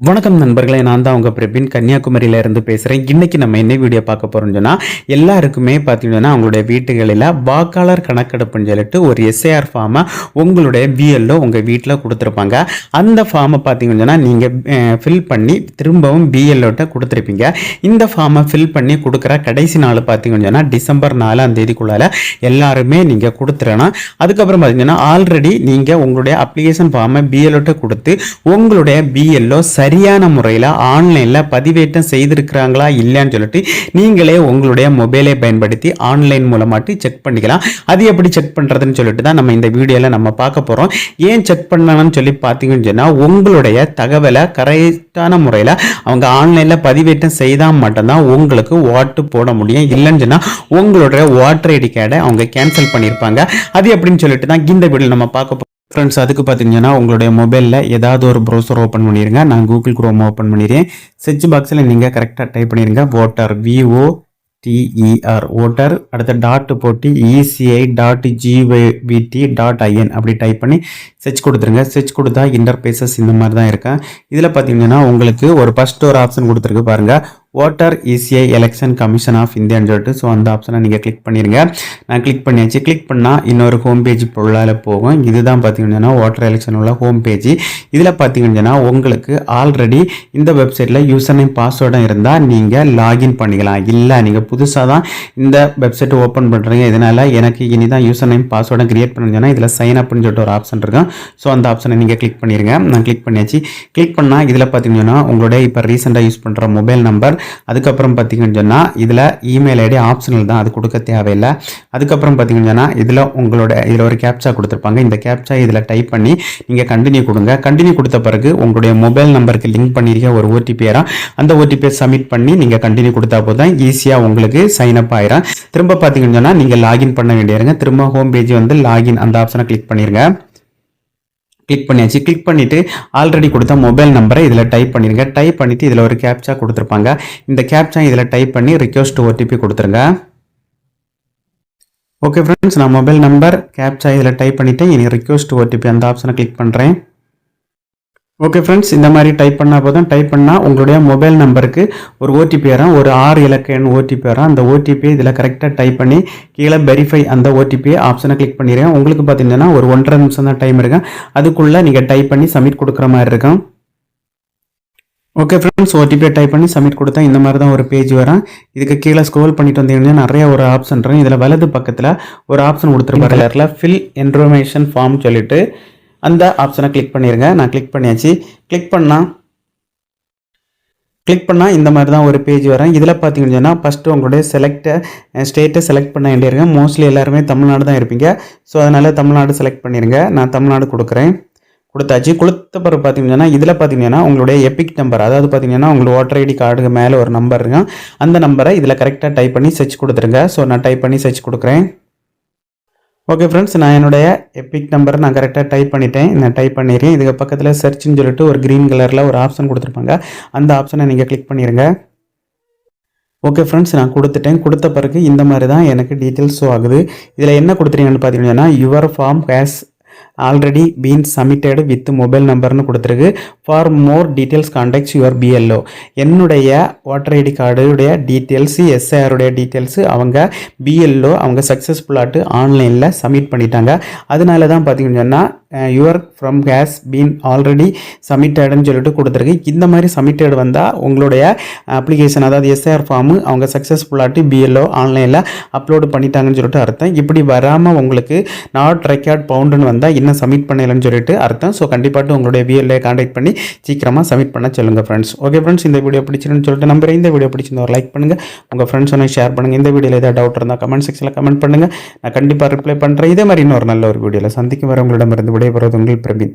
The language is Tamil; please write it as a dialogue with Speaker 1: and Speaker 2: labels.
Speaker 1: வணக்கம் நண்பர்களே, நான் தான் உங்கள் பிரபின் கன்னியாகுமரியில இருந்து பேசுகிறேன். இன்றைக்கி நம்ம என்ன வீடியோ பார்க்க போகிறோம்னு சொன்னால், எல்லாருக்குமே பார்த்தீங்கன்னா அவங்களுடைய வீட்டுகளில் வாக்காளர் கணக்கெடுப்புன்னு சொல்லிட்டு ஒரு எஸ்ஐஆர் ஃபார்மை உங்களுடைய பிஎல்ஓ உங்கள் வீட்டில் கொடுத்துருப்பாங்க. அந்த ஃபார்மை பார்த்தீங்கன்னு சொன்னால் நீங்கள் ஃபில் பண்ணி திரும்பவும் பிஎல்ஓட்ட கொடுத்துருப்பீங்க. இந்த ஃபார்மை ஃபில் பண்ணி கொடுக்குற கடைசி நாள் பார்த்தீங்கன்னு சொன்னால் டிசம்பர் 4ஆம் தேதிக்குள்ளால் எல்லாருமே நீங்கள் கொடுத்துடணும். அதுக்கப்புறம் பார்த்தீங்கன்னா ஆல்ரெடி நீங்கள் உங்களுடைய அப்ளிகேஷன் ஃபார்மை பிஎல்ஓட்ட கொடுத்து உங்களுடைய பிஎல்ஓ சரியான முறையில் ஆன்லைனில் பதிவேற்றம் செய்திருக்கிறாங்களா இல்லையான்னு சொல்லிட்டு நீங்களே உங்களுடைய மொபைலை பயன்படுத்தி ஆன்லைன் மூலமாட்டு செக் பண்ணிக்கலாம். அது எப்படி செக் பண்ணுறதுன்னு சொல்லிட்டு தான் நம்ம இந்த வீடியோவில் நம்ம பார்க்க போகிறோம். ஏன் செக் பண்ணணும்னு சொல்லி பார்த்தீங்கன்னு சொன்னால், உங்களுடைய தகவலை கரெக்டான முறையில் அவங்க ஆன்லைனில் பதிவேற்றம் செய்தால் மட்டும்தான் உங்களுக்கு ஓட்டு போட முடியும். இல்லைன்னு சொன்னால் உங்களுடைய ஓட்டர் ஐடி கார்டை அவங்க கேன்சல் பண்ணியிருப்பாங்க. அது எப்படின்னு சொல்லிட்டு தான் இந்த வீடியோ நம்ம பார்க்க போகிறோம். ஃப்ரெண்ட்ஸ், அதுக்கு பார்த்தீங்கன்னா உங்களுடைய மொபைலில் ஏதாவது ஒரு ப்ரௌசர் ஓப்பன் பண்ணிடுங்க. நான் கூகுள் குரோம் ஓப்பன் பண்ணிடுறேன். சர்ச் பாக்ஸில் நீங்கள் கரெக்டாக டைப் பண்ணிடுங்க voter VOTER ஓட்டர், அடுத்த டாட் போட்டு ECI.gvt.in அப்படி டைப் பண்ணி சர்ச் கொடுத்துருங்க. சர்ச் கொடுத்தா இன்டர்பேசஸ் இந்த மாதிரி தான் இருக்கேன். இதில் பார்த்தீங்கன்னா உங்களுக்கு ஒரு ஃபர்ஸ்ட் ஒரு ஆப்ஷன் கொடுத்துருக்கு பாருங்கள், voter ECI election commission of இந்தியான்னு சொல்லிட்டு. ஸோ அந்த ஆப்ஷனை நீங்கள் கிளிக் பண்ணிடுங்க. நான் கிளிக் பண்ணியாச்சு. கிளிக் பண்ணால் இன்னொரு ஹோம் பேஜ் பொருளால் போகும். இதுதான் பார்த்தீங்கன்னா ஓட்டர் எலெக்ஷன் உள்ள ஹோம் பேஜ். இதில் பார்த்தீங்கன்னா உங்களுக்கு ஆல்ரெடி இந்த வெப்சைட்டில் யூசர் நேம் பாஸ்வேர்டும் இருந்தால் நீங்கள் லாகின் பண்ணிக்கலாம். இல்லை நீங்கள் புதுசாக தான் இந்த வெப்சைட்டை ஓப்பன் பண்ணுறீங்க, இதனால் எனக்கு இனி தான் யூசர் நேம் பாஸ்வேர்டை கிரியேட் பண்ணுங்கன்னா இதில் சைன் அப்னு சொல்லிட்டு ஒரு ஆப்ஷன் இருக்கும். ஸோ அந்த ஆப்ஷனை நீங்கள் கிளிக் பண்ணிடுங்க. நான் கிளிக் பண்ணியாச்சு. கிளிக் பண்ணால் இதில் பார்த்தீங்கன்னா உங்களுடைய இப்போ ரீசெண்டாக யூஸ் பண்ணுற மொபைல் நம்பர், அதுக்கப்புறம் பார்த்தீங்கன்னு சொன்னால் இதில் இமெயில் ஐடி ஆப்ஷனல் தான், அது கொடுக்க தேவையில்லை. அதுக்கப்புறம் பார்த்தீங்கன்னு சொன்னால் இதில் ஒரு கேப்சா கொடுத்துருப்பாங்க. இந்த கேப்சா இதில் டைப் பண்ணி நீங்கள் கண்டினியூ கொடுங்க. கண்டினியூ கொடுத்த பிறகு உங்களுடைய மொபைல் நம்பருக்கு லிங்க் பண்ணியிருக்க ஒரு ஓடிபி ஆயிரும். அந்த ஓடிபியை சப்மிட் பண்ணி நீங்கள் கண்டினியூ கொடுத்தா போதும், ஈஸியாக உங்களுக்கு சைன் அப் ஆயிரும். திரும்ப பார்த்தீங்கன்னு சொன்னால் நீங்கள் லாகின் பண்ண வேண்டியிருங்க. திரும்ப ஹோம் பேஜ் வந்து லாகின் அந்த ஆப்ஷனை கிளிக் பண்ணிடுங்க. கிளிக் பண்ணியாச்சு. கிளிக் பண்ணிவிட்டு ஆல்ரெடி கொடுத்த மொபைல் நம்பரை இதில் டைப் பண்ணிடுங்க. டைப் பண்ணிவிட்டு இதில் ஒரு கேப்சா கொடுத்துருப்பாங்க. இந்த கேப்சா இதில் டைப் பண்ணி ரிக்வெஸ்ட் ஓடிபி கொடுத்துருங்க. ஓகே ஃப்ரெண்ட்ஸ், நான் மொபைல் நம்பர் கேப்சா இதில் டைப் பண்ணிவிட்டு இனி ரிக்வெஸ்ட் ஓடிபி அந்த ஆப்ஷனை கிளிக் பண்ணுறேன். ஓகே ஃப்ரெண்ட்ஸ், இந்த மாதிரி டைப் பண்ணால் போதும். டைப் பண்ணால் உங்களுடைய மொபைல் நம்பருக்கு ஒரு ஓடிபி வரும், ஒரு 6 இலக்க எண் ஓடிபி வரும். அந்த ஓடிபி இதில் கரெக்டாக டைப் பண்ணி கீழே வெரிஃபை அந்த ஓடிபி ஆப்ஷனை கிளிக் பண்ணிடுறேன். உங்களுக்கு பார்த்தீங்கன்னா ஒரு 1.5 நிமிஷம் தான் டைம் இருக்கும். அதுக்குள்ளே நீங்கள் டைப் பண்ணி சப்மிட் கொடுக்குற மாதிரி இருக்கும். ஓகே ஃப்ரெண்ட்ஸ், ஓடிபியை டைப் பண்ணி சப்மிட் கொடுத்தா இந்த மாதிரி தான் ஒரு பேஜ் வரும். இதுக்கு கீழே ஸ்க்ரோல் பண்ணிட்டு வந்தீங்கன்னா நிறைய ஒரு ஆப்ஷன் இருக்கும். இதில் வலது பக்கத்தில் ஒரு ஆப்ஷன் கொடுத்துருப்பாரு கலரில் ஃபில் இன்ஃபர்மேஷன் ஃபார்ம் சொல்லிட்டு அந்த ஆப்ஷனை கிளிக் பண்ணிடுங்க. நான் கிளிக் பண்ணியாச்சு. கிளிக் பண்ணால் இந்த மாதிரி தான் ஒரு பேஜ் வரும். இதில் பார்த்தீங்கன்னா ஃபஸ்ட்டு உங்களுடைய ஸ்டேட்டை செலக்ட் பண்ண வேண்டியிருங்க. மோஸ்ட்லி எல்லாருமே தமிழ்நாடு தான் இருப்பீங்க. ஸோ அதனால் தமிழ்நாடு செலக்ட் பண்ணிடுங்க. நான் தமிழ்நாடு கொடுக்குறேன். கொடுத்தாச்சு. கொடுத்த பிறகு பார்த்தீங்கன்னா இதில் பார்த்தீங்கன்னா உங்களுடைய எபிக் நம்பர், அதாவது பார்த்தீங்கன்னா உங்களோட ஓட்டர் ஐடி கார்டுக்கு மேலே ஒரு நம்பர் இருக்கும். அந்த நம்பரை இதில் கரெக்டாக டைப் பண்ணி சர்ச் கொடுத்துருங்க. ஸோ நான் டைப் பண்ணி சர்ச் கொடுக்குறேன். ஓகே ஃப்ரெண்ட்ஸ், நான் என்னுடைய எபிக் நம்பரை நான் கரெக்டாக டைப் பண்ணிட்டேன். நான் டைப் பண்ணிடுறேன். இதுக்கு பக்கத்தில் சர்ச்னு சொல்லிட்டு ஒரு க்ரீன் கலரில் ஒரு ஆப்ஷன் கொடுத்துருப்பாங்க. அந்த ஆப்ஷனை நீங்கள் கிளிக் பண்ணிடுங்க. ஓகே ஃப்ரெண்ட்ஸ், நான் கொடுத்துட்டேன். கொடுத்த பிறகு இந்த மாதிரி தான் எனக்கு டீட்டெயில்ஸ் ஷோ ஆகுது. இதில் என்ன கொடுத்துருங்கன்னு பார்த்தீங்கன்னா your form has already been submitted with mobile நம்பர்னு கொடுத்துருக்கு. For more details contacts your BLO. என்னுடைய ஓட்டர் ஐடி கார்டுடைய டீட்டெயில்ஸு, எஸ்ஐஆருடைய டீட்டெயில்ஸு அவங்க பிஎல்ஓ அவங்க சக்ஸஸ்ஃபுல்லாட்டு ஆன்லைனில் சப்மிட் பண்ணிட்டாங்க. அதனால தான் பார்த்தீங்கன்னா your form has been already சப்மிட்டட்னு சொல்லிட்டு கொடுத்துருக்கு. இந்த மாதிரி சப்மிட்டட் வந்தால் உங்களுடைய அப்ளிகேஷன், அதாவது எஸ்ஐஆர் ஃபார்மு அவங்க சக்ஸஸ்ஃபுல்லாட்டு பிஎல்ஓ ஆன்லைனில் அப்லோடு பண்ணிட்டாங்கன்னு சொல்லிட்டு அர்த்தம். இப்படி வராமல் உங்களுக்கு நாட் ரெக்கார்ட் பவுண்டுன்னு வந்தால் இன்னும் சப்மிட் பண்ணலன்னு சொல்லிட்டு அர்த்தம். ஸோ கண்டிப்பாக உங்களுடைய பிஎல்ஓ கான்டாக்ட் பண்ணி சீக்கிரமாக சப்மிட் பண்ண சொல்லுங்கள் ஃப்ரெண்ட்ஸ். ஓகே ஃப்ரெண்ட்ஸ், இந்த வீடியோ பிடிச்சிருன்னு சொல்லிட்டு நம்புறேன். இந்த வீடியோ பிடிச்சிருந்தா ஒரு லைக் பண்ணுங்கள், உங்கள் ஃப்ரெண்ட்ஸோட ஷேர் பண்ணுங்கள். இந்த வீடியோவில் ஏதாவது டவுட் இருந்தால் கமெண்ட் செக்ஷனில் கமெண்ட் பண்ணுங்கள். நான் கண்டிப்பாக ரிப்ளை பண்ணுறேன். இதே மாதிரி இன்னொரு நல்ல ஒரு வீடியோவில் சந்திக்கும் வர உங்களிடமிருந்து விடைபெறுவது உங்கள் பிரபின்.